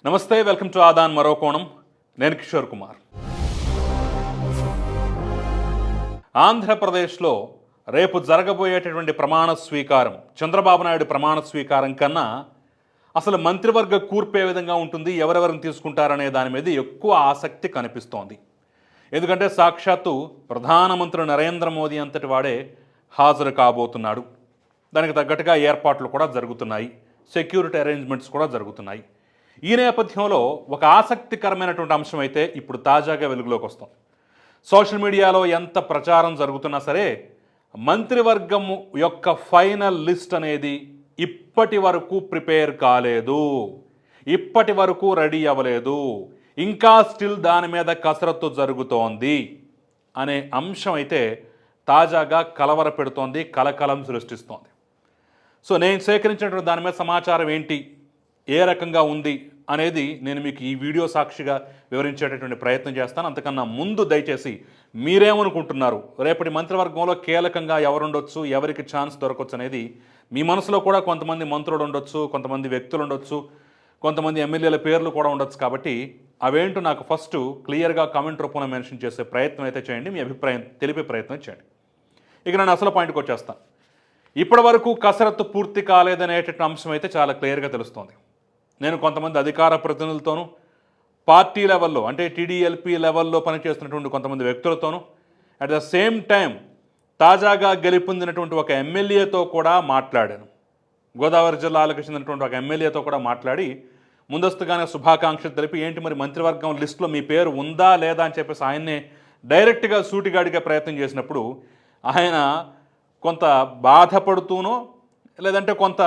నమస్తే, welcome to Aadan మరో కోణం. నేను కిషోర్ కుమార్. ఆంధ్రప్రదేశ్లో రేపు జరగబోయేటటువంటి ప్రమాణ స్వీకారం, చంద్రబాబు నాయుడు ప్రమాణ స్వీకారం కన్నా అసలు మంత్రివర్గ కూర్పు ఏ విధంగా ఉంటుంది, ఎవరెవరిని తీసుకుంటారనే దాని మీద ఎక్కువ ఆసక్తి కనిపిస్తోంది. ఎందుకంటే సాక్షాత్తు ప్రధానమంత్రి నరేంద్ర మోదీ అంతటి వాడే హాజరు కాబోతున్నాడు. దానికి తగ్గట్టుగా ఏర్పాట్లు కూడా జరుగుతున్నాయి, సెక్యూరిటీ అరేంజ్మెంట్స్ కూడా జరుగుతున్నాయి. ఈ నేపథ్యంలో ఒక ఆసక్తికరమైనటువంటి అంశం అయితే ఇప్పుడు తాజాగా వెలుగులోకి వస్తుంది. సోషల్ మీడియాలో ఎంత ప్రచారం జరుగుతున్నా సరే, మంత్రివర్గం యొక్క ఫైనల్ లిస్ట్ అనేది ఇప్పటి వరకు ప్రిపేర్ కాలేదు, ఇప్పటి వరకు రెడీ అవ్వలేదు, ఇంకా స్టిల్ దాని మీద కసరత్తు జరుగుతోంది అనే అంశం అయితే తాజాగా కలవర పెడుతోంది, కలకలం సృష్టిస్తోంది. సో నేను సేకరించినటువంటి దాని మీద సమాచారం ఏంటి, ఏ రకంగా ఉంది అనేది నేను మీకు ఈ వీడియో సాక్షిగా వివరించేటటువంటి ప్రయత్నం చేస్తాను. అంతకన్నా ముందు దయచేసి మీరేమనుకుంటున్నారు, రేపటి మంత్రివర్గంలో కీలకంగా ఎవరుండొచ్చు, ఎవరికి ఛాన్స్ దొరకవచ్చు అనేది మీ మనసులో కూడా కొంతమంది మంత్రులు ఉండొచ్చు, కొంతమంది వ్యక్తులు ఉండొచ్చు, కొంతమంది ఎమ్మెల్యేల పేర్లు కూడా ఉండొచ్చు. కాబట్టి అవేంటో నాకు ఫస్ట్ క్లియర్గా కామెంట్ రూపంలో మెన్షన్ చేసే ప్రయత్నం అయితే చేయండి, మీ అభిప్రాయం తెలిపే ప్రయత్నం చేయండి. ఇక నేను అసలు పాయింట్కి వచ్చేస్తాను. ఇప్పటి వరకు కసరత్తు పూర్తి కాలేదనేటటువంటి అంశం అయితే చాలా క్లియర్గా తెలుస్తోంది. నేను కొంతమంది అధికార ప్రతినిధులతోనూ, పార్టీ లెవెల్లో అంటే టీడీఎల్పీ లెవెల్లో పనిచేస్తున్నటువంటి కొంతమంది వ్యక్తులతోనూ, అట్ ద సేమ్ టైం తాజాగా గెలుపొందినటువంటి ఒక ఎమ్మెల్యేతో కూడా మాట్లాడాను. గోదావరి జిల్లాలకు చెందినటువంటి ఒక ఎమ్మెల్యేతో కూడా మాట్లాడి ముందస్తుగానే శుభాకాంక్షలు తెలిపి, ఏంటి మరి మంత్రివర్గం లిస్టులో మీ పేరు ఉందా లేదా అని చెప్పేసి ఆయన్నే డైరెక్ట్గా సూటిగా అడిగే ప్రయత్నం చేసినప్పుడు ఆయన కొంత బాధపడుతూనో లేదంటే కొంత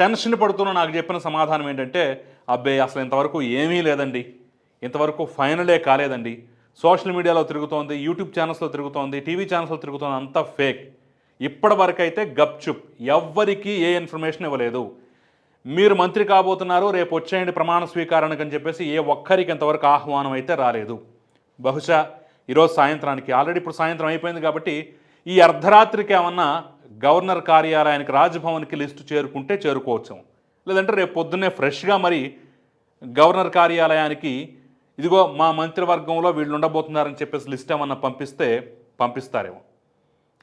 టెన్షన్ పడుతూనో నాకు చెప్పిన సమాధానం ఏంటంటే, అబ్బే అసలు ఇంతవరకు ఏమీ లేదండి, ఇంతవరకు ఫైనలే కాలేదండి, సోషల్ మీడియాలో తిరుగుతోంది, యూట్యూబ్ ఛానల్స్లో తిరుగుతోంది, టీవీ ఛానల్స్లో తిరుగుతోంది, అంతా ఫేక్, ఇప్పటి వరకు అయితే గప్చుప్, ఎవ్వరికీ ఏ ఇన్ఫర్మేషన్ ఇవ్వలేదు. మీరు మంత్రి కాబోతున్నారు, రేపు వచ్చేయండి ప్రమాణ స్వీకారానికి అని చెప్పేసి ఏ ఒక్కరికి ఇంతవరకు ఆహ్వానం అయితే రాలేదు. బహుశా ఈరోజు సాయంత్రానికి, ఆల్రెడీ ఇప్పుడు సాయంత్రం అయిపోయింది కాబట్టి ఈ అర్ధరాత్రికి ఏమన్నా గవర్నర్ కార్యాలయానికి, రాజ్భవన్కి లిస్టు చేరుకుంటే చేరుకోవచ్చు, లేదంటే రేపు పొద్దున్నే ఫ్రెష్గా మరి గవర్నర్ కార్యాలయానికి ఇదిగో మా మంత్రివర్గంలో వీళ్ళు ఉండబోతున్నారని చెప్పేసి లిస్ట్ ఏమన్నా పంపిస్తారేమో.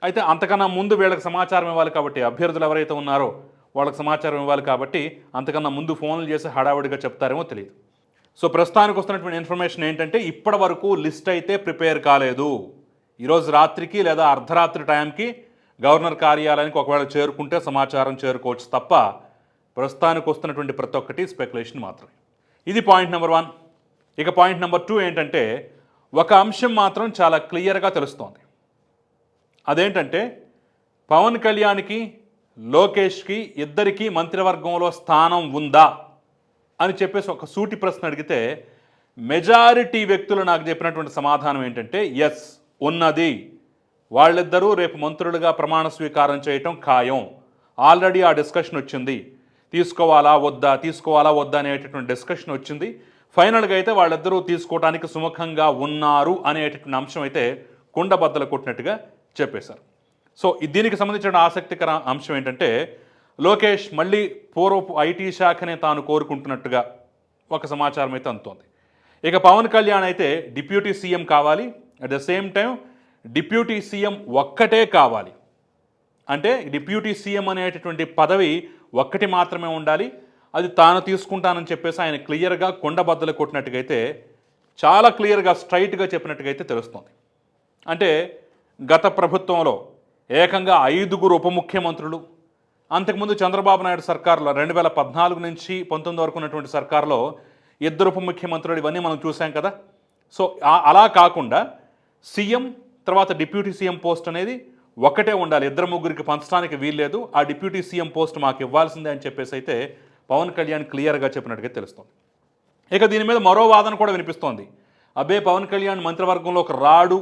అయితే అంతకన్నా ముందు వీళ్ళకి సమాచారం ఇవ్వాలి కాబట్టి, అభ్యర్థులు ఎవరైతే ఉన్నారో వాళ్ళకి సమాచారం ఇవ్వాలి కాబట్టి అంతకన్నా ముందు ఫోన్లు చేసి హడావుడిగా చెప్తారేమో తెలియదు. సో ప్రస్తుతానికి వస్తున్నటువంటి ఇన్ఫర్మేషన్ ఏంటంటే, ఇప్పటి వరకు లిస్ట్ అయితే ప్రిపేర్ కాలేదు. ఈరోజు రాత్రికి లేదా అర్ధరాత్రి టైంకి గవర్నర్ కార్యాలయానికి ఒకవేళ చేరుకుంటే సమాచారం చేరుకోవచ్చు తప్ప ప్రస్తుతానికి వస్తున్నటువంటి ప్రతి ఒక్కటి స్పెక్యులేషన్ మాత్రమే. ఇది పాయింట్ నెంబర్ 1. ఇక పాయింట్ నెంబర్ 2 ఏంటంటే, ఒక అంశం మాత్రం చాలా క్లియర్గా తెలుస్తోంది. అదేంటంటే, పవన్ కళ్యాణ్కి, లోకేష్కి ఇద్దరికీ మంత్రివర్గంలో స్థానం ఉందా అని చెప్పేసి ఒక సూటి ప్రశ్న అడిగితే మెజారిటీ వ్యక్తులు నాకు చెప్పినటువంటి సమాధానం ఏంటంటే, ఎస్ ఉన్నది, వాళ్ళిద్దరూ రేపు మంత్రులుగా ప్రమాణ స్వీకారం చేయటం ఖాయం, ఆల్రెడీ ఆ డిస్కషన్ వచ్చింది, తీసుకోవాలా వద్దా అనేటటువంటి డిస్కషన్ వచ్చింది, ఫైనల్గా అయితే వాళ్ళిద్దరూ తీసుకోవడానికి సుముఖంగా ఉన్నారు అనేటటువంటి అంశం అయితే కుండబద్దలు కొట్టినట్టుగా చెప్పేశారు. సో దీనికి సంబంధించిన ఆసక్తికర అంశం ఏంటంటే, లోకేష్ మళ్ళీ పూర్వపు ఐటీ శాఖనే తాను కోరుకుంటున్నట్టుగా ఒక సమాచారం అయితే అందుతోంది. ఇక పవన్ కళ్యాణ్ అయితే డిప్యూటీ సీఎం కావాలి, at the same time deputy CM ఒక్కటే కావాలి, అంటే డిప్యూటీ సీఎం అనేటటువంటి పదవి ఒక్కటి మాత్రమే ఉండాలి, అది తాను తీసుకుంటానని చెప్పేసి ఆయన క్లియర్గా కొండబద్దలు కొట్టినట్టుగైతే, చాలా క్లియర్గా స్ట్రైట్గా చెప్పినట్టుగైతే తెలుస్తుంది. అంటే గత ప్రభుత్వంలో ఏకంగా 5 ఉప ముఖ్యమంత్రులు, అంతకుముందు చంద్రబాబు నాయుడు సర్కారులో 2014 నుంచి 19 వరకు ఉన్నటువంటి సర్కారులో 2 ఉప ముఖ్యమంత్రులు, ఇవన్నీ మనం చూసాం కదా. సో అలా కాకుండా సీఎం తర్వాత డిప్యూటీ సీఎం పోస్ట్ అనేది ఒక్కటే ఉండాలి, 2-3కి పంచడానికి వీల్లేదు, ఆ డిప్యూటీ సీఎం పోస్ట్ మాకు ఇవ్వాల్సిందే అని చెప్పేసి అయితే పవన్ కళ్యాణ్ క్లియర్గా చెప్పినట్టుగా తెలుస్తుంది. ఇక దీని మీద మరో వాదన కూడా వినిపిస్తోంది. అబ్బే పవన్ కళ్యాణ్ మంత్రివర్గంలోకి రాడు,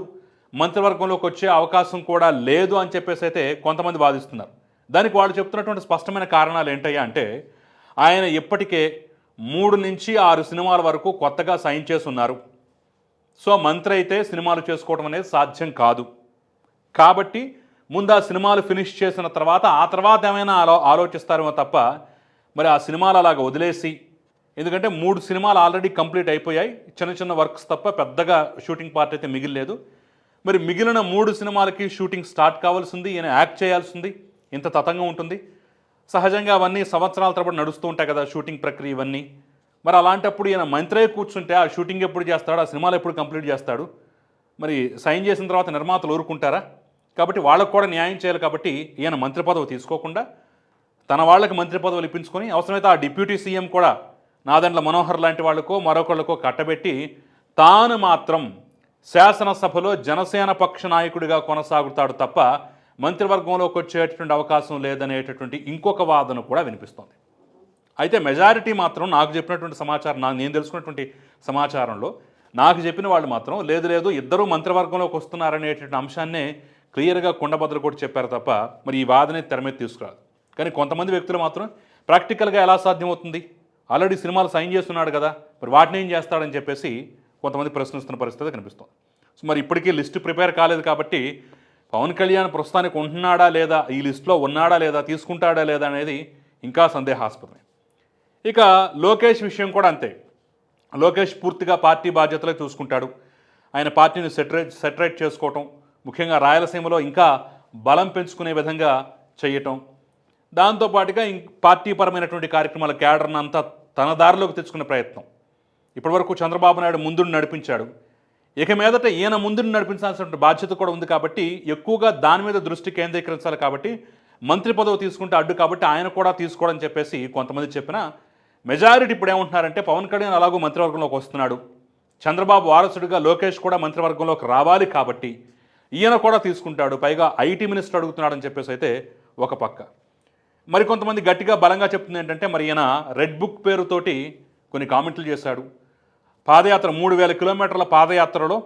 మంత్రివర్గంలోకి వచ్చే అవకాశం కూడా లేదు అని చెప్పేసి అయితే కొంతమంది వాదిస్తున్నారు. దానికి వాళ్ళు చెప్తున్నటువంటి స్పష్టమైన కారణాలు ఏంటయ్యా అంటే, ఆయన ఇప్పటికే 3 నుంచి 6 సినిమాల వరకు కొత్తగా సైన్ చేసి ఉన్నారు. సో మంత్రి అయితే సినిమాలు చేసుకోవడం అనేది సాధ్యం కాదు కాబట్టి ముందు ఆ సినిమాలు ఫినిష్ చేసిన తర్వాత ఆ తర్వాత ఏమైనా ఆలోచిస్తారేమో తప్ప, మరి ఆ సినిమాలు అలాగ వదిలేసి ఎందుకంటే 3 సినిమాలు ఆల్రెడీ కంప్లీట్ అయిపోయాయి. చిన్న చిన్న వర్క్స్ తప్ప పెద్దగా షూటింగ్ పార్ట్ అయితే మిగిలిలేదు. మరి మిగిలిన 3 సినిమాలకి షూటింగ్ స్టార్ట్ కావాల్సింది, ఈయన యాక్ట్ చేయాల్సింది, ఇంత తతంగం ఉంటుంది. సహజంగా అవన్నీ సంవత్సరాల తరబడి నడుస్తూ ఉంటాయి కదా షూటింగ్ ప్రక్రియ ఇవన్నీ. మరి అలాంటప్పుడు ఈయన మంత్రే కూర్చుంటే ఆ షూటింగ్ ఎప్పుడు చేస్తాడు, ఆ సినిమాలు ఎప్పుడు కంప్లీట్ చేస్తాడు? మరి సైన్ చేసిన తర్వాత నిర్మాతలు ఊరుకుంటారా? కాబట్టి వాళ్ళకు కూడా న్యాయం చేయాలి. కాబట్టి ఈయన మంత్రి పదవి తీసుకోకుండా తన వాళ్ళకి మంత్రి పదవులు ఇప్పించుకొని అవసరమైతే ఆ డిప్యూటీ సీఎం కూడా నాదెండ్ల మనోహర్ లాంటి వాళ్ళకో మరొకళ్ళకో కట్టబెట్టి తాను మాత్రం శాసనసభలో జనసేన పక్ష నాయకుడిగా కొనసాగుతాడు తప్ప మంత్రివర్గంలోకి వచ్చేటటువంటి అవకాశం లేదనేటటువంటి ఇంకొక వాదన కూడా వినిపిస్తోంది. అయితే మెజారిటీ మాత్రం నాకు చెప్పినటువంటి సమాచారం, నేను తెలుసుకున్నటువంటి సమాచారంలో నాకు చెప్పిన వాళ్ళు మాత్రం లేదు ఇద్దరూ మంత్రివర్గంలోకి వస్తున్నారనేటువంటి అంశాన్నే క్లియర్గా కుండబద్దలు కూడా చెప్పారు తప్ప మరి ఈ వాదనే తెర మీద తీసుకురాదు. కానీ కొంతమంది వ్యక్తులు మాత్రం ప్రాక్టికల్గా ఎలా సాధ్యమవుతుంది, ఆల్రెడీ సినిమాలు సైన్ చేస్తున్నాడు కదా, మరి వాటిని ఏం చేస్తాడని చెప్పేసి కొంతమంది ప్రశ్నిస్తున్న పరిస్థితి కనిపిస్తుంది. సో మరి ఇప్పటికీ లిస్టు ప్రిపేర్ కాలేదు కాబట్టి పవన్ కళ్యాణ్ ప్రస్తుతానికి ఉంటున్నాడా లేదా, ఈ లిస్టులో ఉన్నాడా లేదా, తీసుకుంటాడా లేదా అనేది ఇంకా సందేహాస్పదమే. ఇక లోకేష్ విషయం కూడా అంతే. లోకేష్ పూర్తిగా పార్టీ బాధ్యతలే చూసుకుంటాడు. ఆయన పార్టీని సెటరేట్ చేసుకోవటం, ముఖ్యంగా రాయలసీమలో ఇంకా బలం పెంచుకునే విధంగా చేయటం, దాంతోపాటుగా పార్టీ పరమైనటువంటి కార్యక్రమాల క్యాడర్ను అంతా తన దారిలోకి తెచ్చుకునే ప్రయత్నం. ఇప్పటివరకు చంద్రబాబు నాయుడు ముందుని నడిపించాడు. ఇక మీదట ఈయన ముందుని నడిపించాల్సిన బాధ్యత కూడా ఉంది కాబట్టి ఎక్కువగా దాని మీద దృష్టి కేంద్రీకరించాలి. కాబట్టి మంత్రి పదవి తీసుకుంటే అడ్డు కాబట్టి ఆయన కూడా తీసుకోవడం చెప్పేసి కొంతమంది చెప్పినా మెజారిటీ ఇప్పుడు ఏమంటున్నారంటే పవన్ కళ్యాణ్ అలాగూ మంత్రివర్గంలోకి వస్తున్నాడు, చంద్రబాబు వారసుడిగా లోకేష్ కూడా మంత్రివర్గంలోకి రావాలి కాబట్టి ఈయన కూడా తీసుకుంటాడు, పైగా ఐటీ మినిస్టర్ అడుగుతున్నాడని చెప్పేసి అయితే ఒక పక్క. మరికొంతమంది గట్టిగా బలంగా చెప్తుంది ఏంటంటే మరి ఈయన రెడ్ బుక్ పేరుతోటి కొన్ని కామెంట్లు చేశాడు. పాదయాత్ర 3000 కిలోమీటర్ల పాదయాత్రలో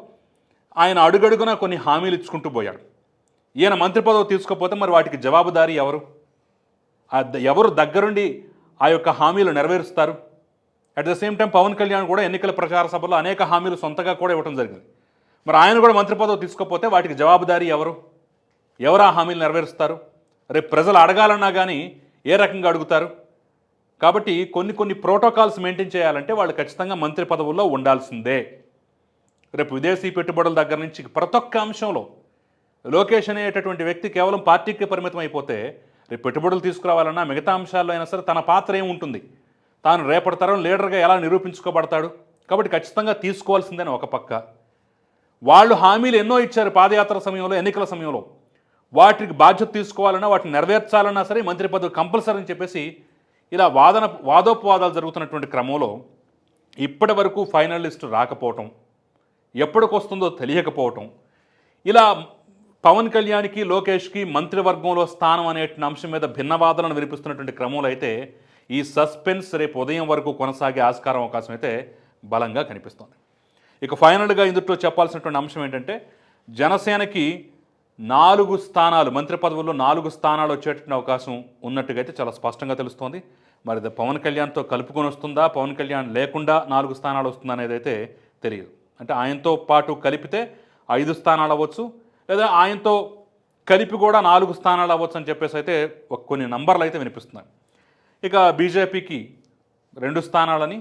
ఆయన అడుగడుగునా కొన్ని హామీలు ఇచ్చుకుంటూ పోయాడు. ఈయన మంత్రి పదవి తీసుకోకపోతే మరి వాటికి జవాబుదారీ ఎవరు? ఎవరు దగ్గరుండి ఆ యొక్క హామీలు నెరవేరుస్తారు? At the same time Pawan Kalyan కూడా ఎన్నికల ప్రచార సభలో అనేక హామీలు సొంతగా కూడా ఇవ్వడం జరిగింది. మరి ఆయన కూడా మంత్రి పదవి తీసుకోకపోతే వాటికి జవాబుదారీ ఎవరు? ఎవరు ఆ హామీలు నెరవేరుస్తారు? రేపు ప్రజలు అడగాలన్నా కానీ ఏ రకంగా అడుగుతారు? కాబట్టి కొన్ని ప్రోటోకాల్స్ మెయింటైన్ చేయాలంటే వాళ్ళు ఖచ్చితంగా మంత్రి పదవుల్లో ఉండాల్సిందే. రేపు విదేశీ పెట్టుబడుల దగ్గర నుంచి ప్రతి ఒక్క అంశంలో లోకేష్ అనేటటువంటి వ్యక్తి కేవలం పార్టీకి పరిమితం అయిపోతే రేపు పెట్టుబడులు తీసుకురావాలన్నా మిగతా అంశాల్లో అయినా సరే తన పాత్ర ఏముంటుంది, తాను రేపటి తరం లీడర్గా ఎలా నిరూపించుకోబడతాడు? కాబట్టి ఖచ్చితంగా తీసుకోవాల్సిందని ఒక పక్క. వాళ్ళు హామీలు ఎన్నో ఇచ్చారు పాదయాత్ర సమయంలో, ఎన్నికల సమయంలో, వాటికి బాధ్యత తీసుకోవాలన్నా వాటిని నెరవేర్చాలన్నా సరే మంత్రి పదవి కంపల్సరీ అని చెప్పేసి ఇలా వాదోపవాదాలు జరుగుతున్నటువంటి క్రమంలో ఇప్పటి వరకు ఫైనల్ లిస్టు రాకపోవటం, ఎప్పటికొస్తుందో తెలియకపోవటం, ఇలా పవన్ కళ్యాణ్కి లోకేష్కి మంత్రివర్గంలో స్థానం అనే అంశం మీద భిన్నవాదనలు వినిపిస్తున్నటువంటి క్రమంలో అయితే ఈ సస్పెన్స్ రేపు ఉదయం వరకు కొనసాగే ఆస్కారం అవకాశం అయితే బలంగా కనిపిస్తోంది. ఇక ఫైనల్గా ఇందులో చెప్పాల్సినటువంటి అంశం ఏంటంటే జనసేనకి 4 స్థానాలు, మంత్రి పదవుల్లో 4 స్థానాలు వచ్చేటువంటి అవకాశం ఉన్నట్టుగా అయితే చాలా స్పష్టంగా తెలుస్తోంది. మరి అది పవన్ కళ్యాణ్తో కలుపుకొని వస్తుందా, పవన్ కళ్యాణ్ లేకుండా 4 స్థానాలు వస్తుందా అనేది అయితే తెలియదు. అంటే ఆయనతో పాటు కలిపితే 5 స్థానాలు అవ్వచ్చు, లేదా ఆయనతో కలిపి కూడా 4 స్థానాలు అవ్వచ్చు అని చెప్పేసి అయితే కొన్ని నంబర్లు అయితే వినిపిస్తున్నాయి. ఇక బీజేపీకి 2 స్థానాలని,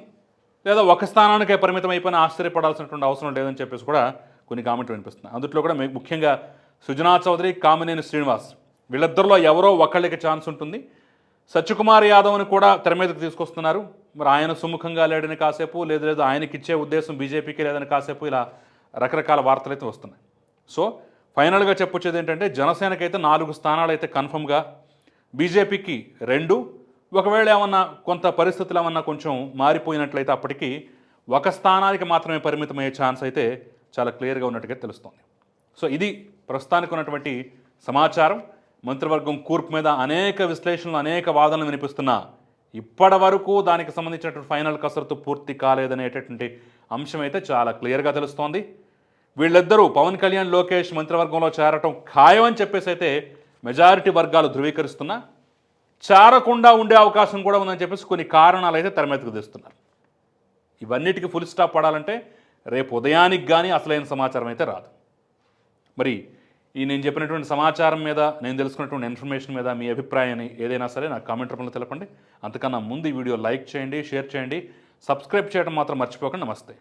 లేదా 1 స్థానానికే పరిమితం అయిపోయినా ఆశ్చర్యపడాల్సినటువంటి అవసరం లేదని చెప్పేసి కూడా కొన్ని కామెంట్లు వినిపిస్తున్నాయి. అందులో కూడా ముఖ్యంగా సుజనా చౌదరి, కామినేని శ్రీనివాస్, వీళ్ళిద్దరిలో ఎవరో ఒకళ్ళకి ఛాన్స్ ఉంటుంది. సత్యకుమార్ యాదవ్ని కూడా తెర మీదకి తీసుకొస్తున్నారు. మరి ఆయన సుముఖంగా లేడని కాసేపు, లేదు ఆయనకి ఇచ్చే ఉద్దేశం బీజేపీకి లేదని కాసేపు, ఇలా రకరకాల వార్తలు అయితే వస్తున్నాయి. సో ఫైనల్గా చెప్పొచ్చేది ఏంటంటే జనసేనకైతే 4 స్థానాలు అయితే కన్ఫర్మ్గా, బీజేపీకి 2, ఒకవేళ ఏమన్నా కొంత పరిస్థితులు ఏమన్నా కొంచెం మారిపోయినట్లయితే అప్పటికి 1 స్థానానికి మాత్రమే పరిమితమయ్యే ఛాన్స్ అయితే చాలా క్లియర్గా ఉన్నట్టుగా తెలుస్తోంది. సో ఇది ప్రస్తుతానికి ఉన్నటువంటి సమాచారం. మంత్రివర్గం కూర్పు మీద అనేక విశ్లేషణలు, అనేక వాదనలు వినిపిస్తున్నా ఇప్పటి వరకు దానికి సంబంధించినటువంటి ఫైనల్ కసరత్తు పూర్తి కాలేదనేటటువంటి అంశం అయితే చాలా క్లియర్గా తెలుస్తోంది. వీళ్ళిద్దరూ పవన్ కళ్యాణ్, లోకేష్ మంత్రివర్గంలో చేరటం ఖాయం అని చెప్పేసి అయితే మెజారిటీ వర్గాలు ధృవీకరిస్తున్నా, చేరకుండా ఉండే అవకాశం కూడా ఉందని చెప్పేసి కొన్ని కారణాలు అయితే తెర మీదకు తెస్తున్నారు. ఇవన్నిటికీ ఫుల్ స్టాప్ పడాలంటే రేపు ఉదయానికి కానీ అసలైన సమాచారం అయితే రాదు. మరి ఈ నేను చెప్పినటువంటి సమాచారం మీద, నేను తెలుసుకున్నటువంటి ఇన్ఫర్మేషన్ మీద మీ అభిప్రాయాన్ని ఏదైనా సరే నాకు కామెంట్ రూపంలో తెలపండి. అంతకన్నా ముందు ఈ వీడియో లైక్ చేయండి, షేర్ చేయండి, సబ్స్క్రైబ్ చేయడం మాత్రం మర్చిపోకండి. నమస్తే.